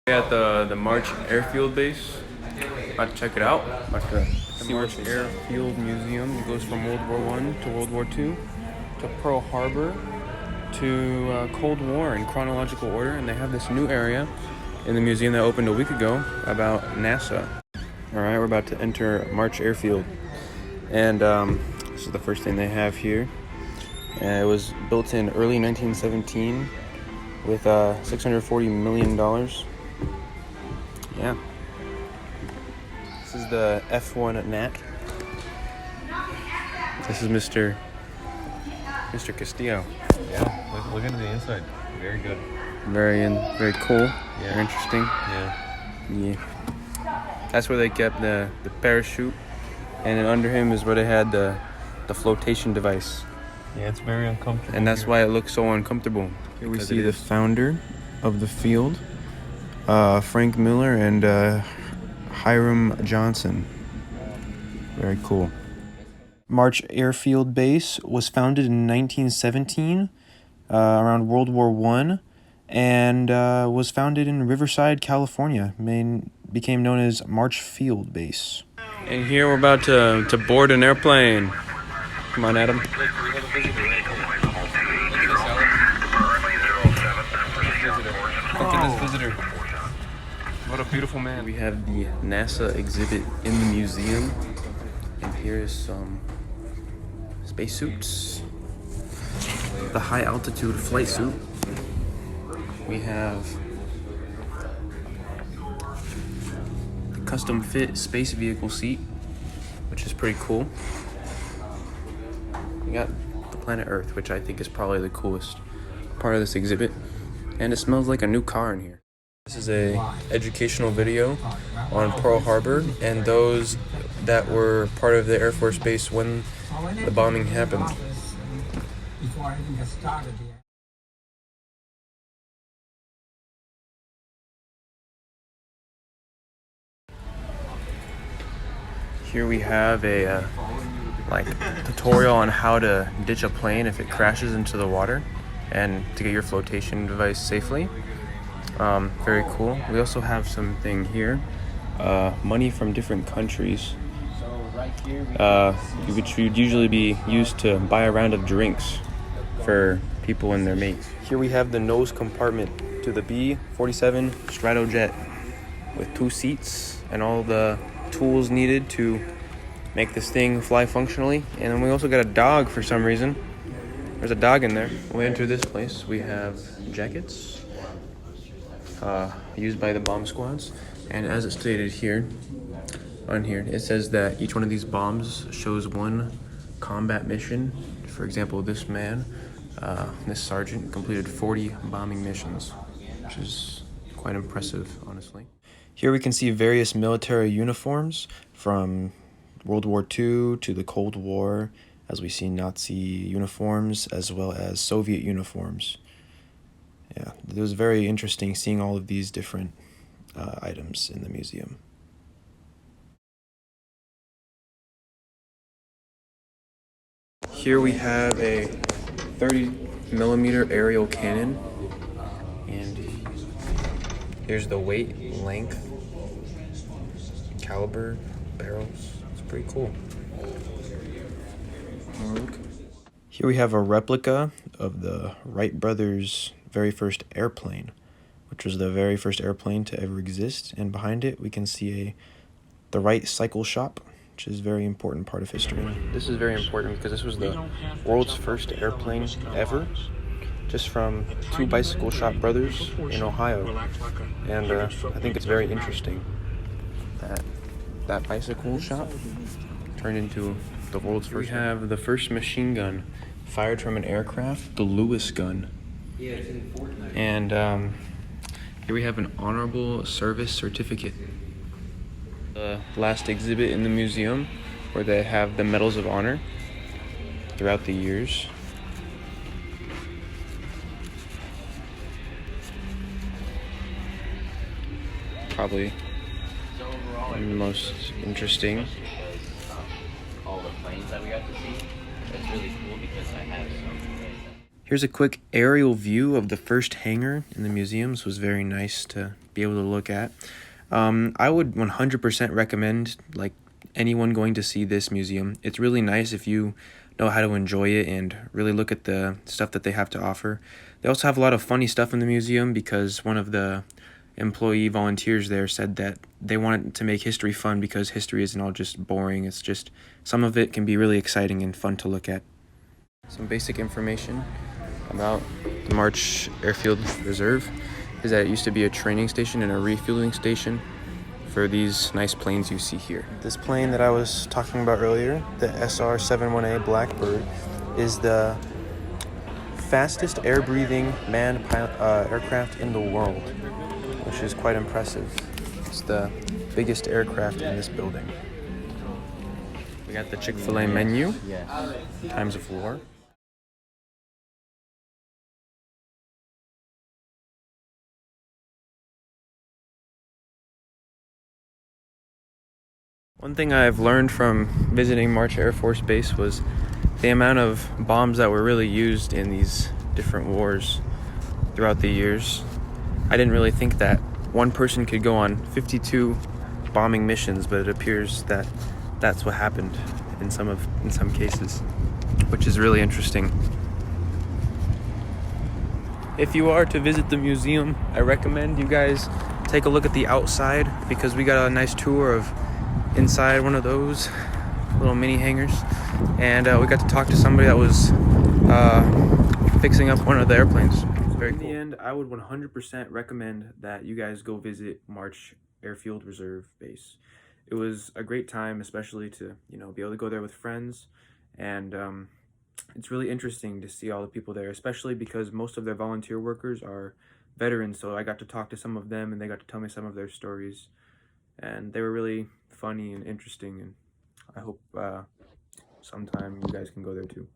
At the March Airfield base. About to check it out. About to see March Airfield Museum. It goes from World War I to World War II to Pearl Harbor to Cold War in chronological order. And they have this new area in the museum that opened a week ago about NASA. All right, we're about to enter March Airfield, and this is the first thing they have here. It was built in early 1917 with $640 million. Yeah. This is the F1 Nat. This is Mr. Castillo. Yeah, look into the inside. Very good. Very cool. Yeah. Very interesting. Yeah. That's where they kept the parachute, and then under him is where they had the flotation device. Yeah, it's very uncomfortable. And that's why it looks so uncomfortable. Here we see the founder of the field, Frank Miller and Hiram Johnson. Very cool. March Airfield Base was founded in 1917, around World War I, and was founded in Riverside, California. Became known as March Field Base. And here we're about to board an airplane. Come on, Adam. Look, we have a visitor right here. Look at this visitor. What a beautiful man. We have the NASA exhibit in the museum. And here's some spacesuits. The high altitude flight suit. We have the custom fit space vehicle seat, which is pretty cool. We got the planet Earth, which I think is probably the coolest part of this exhibit. And it smells like a new car in here. This is a educational video on Pearl Harbor and those that were part of the Air Force Base when the bombing happened. Here we have a tutorial on how to ditch a plane if it crashes into the water and to get your flotation device safely. Very cool. We also have something here, money from different countries, which would usually be used to buy a round of drinks for people and their mates. Here we have the nose compartment to the B-47 Stratojet with 2 seats and all the tools needed to make this thing fly functionally. And then we also got a dog for some reason. There's a dog in there. When we enter this place, we have jackets used by the bomb squads. And as it stated here, on here, it says that each one of these bombs shows one combat mission. For example, this man, this sergeant, completed 40 bombing missions, which is quite impressive, honestly. Here we can see various military uniforms from World War II to the Cold War, as we see Nazi uniforms as well as Soviet uniforms. Yeah, it was very interesting seeing all of these different items in the museum. Here we have a 30mm aerial cannon, and here's the weight, length, caliber, barrels. It's pretty cool. Here we have a replica of the Wright brothers' very first airplane, which was the very first airplane to ever exist. And behind it, we can see the Wright cycle shop, which is a very important part of history. This is very important because this was the world's first airplane ever, just from 2 bicycle shop brothers in Ohio. And I think it's very interesting that that bicycle shop turned into the world's first. We have the first machine gun fired from an aircraft, the Lewis gun. And here we have an honorable service certificate. The last exhibit in the museum where they have the medals of honor throughout the years. Probably the most interesting. All the planes that we got to see. It's really cool because I have some. Here's a quick aerial view of the first hangar in the museum. This was very nice to be able to look at. I would 100% recommend like anyone going to see this museum. It's really nice if you know how to enjoy it and really look at the stuff that they have to offer. They also have a lot of funny stuff in the museum because one of the employee volunteers there said that they wanted to make history fun because history isn't all just boring. It's just some of it can be really exciting and fun to look at. Some basic information about the March Airfield Reserve is that it used to be a training station and a refueling station for these nice planes you see here. This plane that I was talking about earlier, the SR-71A Blackbird, is the fastest air-breathing manned aircraft in the world, which is quite impressive. It's the biggest aircraft in this building. We got the Chick-fil-A menu, Times of War. One thing I've learned from visiting March Air Force Base was the amount of bombs that were really used in these different wars throughout the years. I didn't really think that one person could go on 52 bombing missions, but it appears that that's what happened in some cases, which is really interesting. If you are to visit the museum, I recommend you guys take a look at the outside because we got a nice tour of inside one of those little mini hangars, and we got to talk to somebody that was fixing up one of the airplanes. It's very cool. In the end, I would 100% recommend that you guys go visit March Airfield Reserve Base. It was a great time, especially to be able to go there with friends, and it's really interesting to see all the people there, especially because most of their volunteer workers are veterans. So I got to talk to some of them, and they got to tell me some of their stories, and they were really funny and interesting, and I hope sometime you guys can go there too.